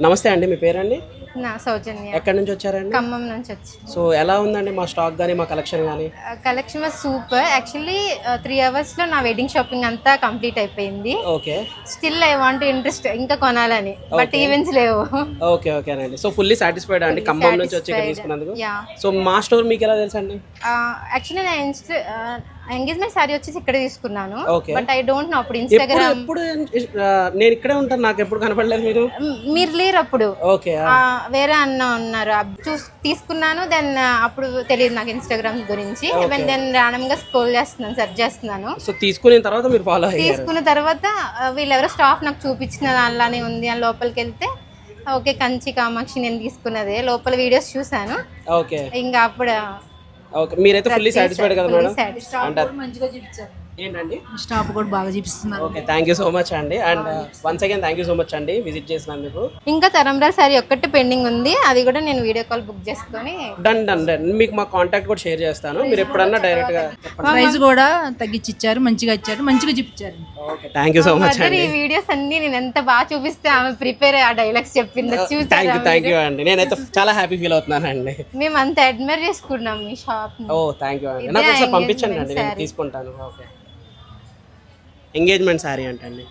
నమస్తే అండి, మీ పేరండి? నా సౌజన్య. ఎక్కడి నుంచి వచ్చారండి? ఖమ్మం నుంచి వచ్చి. సో ఎలా ఉందండి మా స్టాక్ కానీ మా కలెక్షన్ కానీ? Collection was super. యాక్చువల్లీ 3 అవర్స్లో నా వెడ్డింగ్ షాపింగ్ అంతా కంప్లీట్ అయిపోయింది. Okay. Still I want interest ఇంకా కొనాలని, బట్ ఈవెంట్స్ లేవు. ఓకే ఓకేనండి. సో ఫుల్లీ సాటిస్ఫైడ్ అండి ఖమ్మం నుంచి వచ్చి ఇక్కడ తీసుకున్నందుకు? సో మా స్టోర్ మీకు ఎలా తెలుసు అండి? యాక్చువల్లీ నా ఎంగేజ్మెంట్ సారీ వచ్చేసి ఇక్కడ తీసుకున్నాను, బట్ ఐ డోంట్ నో అప్పుడు ఇన్స్టాగ్రామ్. ఎప్పుడు నేను ఇక్కడే ఉంటాను, నాకు ఎప్పుడు కనపడలేదు మీరు లేరు అప్పుడు. ఓకే. వేరే అన్న ఉన్నారు, తీసుకున్నాను. దెన్ అప్పుడు తెలియదు నాకు ఇన్స్టాగ్రామ్ గురించి. దెన్ రాండమ్ గా స్క్రోల్ చేస్తున్నాను, సెర్చ్ చేస్తున్నాను. సో తీసుకున్న తర్వాత మీరు ఫాలో అయ్యారు? తీసుకున్న తర్వాత వీళ్ళెవరో స్టాఫ్ నాకు చూపించిన అలానే ఉంది అని లోపలికి వెళ్తే, ఓకే కంచి కామాక్షి నేను తీసుకున్నదే, లోపల వీడియోస్ చూసాను. ఓకే. ఇంకా అప్పుడు ఓకే. మీరైతే ఫుల్లీ సాటిస్ఫైడ్ కదా మేడం? అంటే మంచిగా చూపించారు ఏంటండి, స్టాప్ కూడా బాగా చూపిస్తున్నారు. Okay, thank you so much అండి. And once again thank you so much అండి విజిట్ చేసినందుకు. ఇంకా తరంబ్రాల్ సారీ ఒక్కటి పెండింగ్ ఉంది, అది కూడా నేను వీడియో కాల్ బుక్ చేసుకొని డన్ డన్ డన్ మీకు మా కాంటాక్ట్ కూడా షేర్ చేస్తాను, మీరు ఎప్పుడన్నా డైరెక్ట్ గా. ప్రైస్ కూడా తగ్గించి ఇచ్చారు, మంచిగా ఇచ్చారు, మంచిగా చూపించారు. Okay, thank you so much అండి. ఈ వీడియోస్ అన్ని నేను ఎంత బాగా చూపిస్తే ఆమె ప్రిపేర్ ఆ డైలాగ్స్ చెప్పింది చూసి థ్యాంక్ యూ అండి. నేనైతే చాలా హ్యాపీ ఫీల్ అవుతున్నాను అండి. మేము అంత అడ్మైర్ చేసుకున్నాం మీ షాప్. ఓ థ్యాంక్ యూ అండి. నాకు ఒకసారి పంపించండి అండి, నేను తీసుకుంటాను. ఓకే, ఎంగేజ్మెంట్ శారీ అంటండి.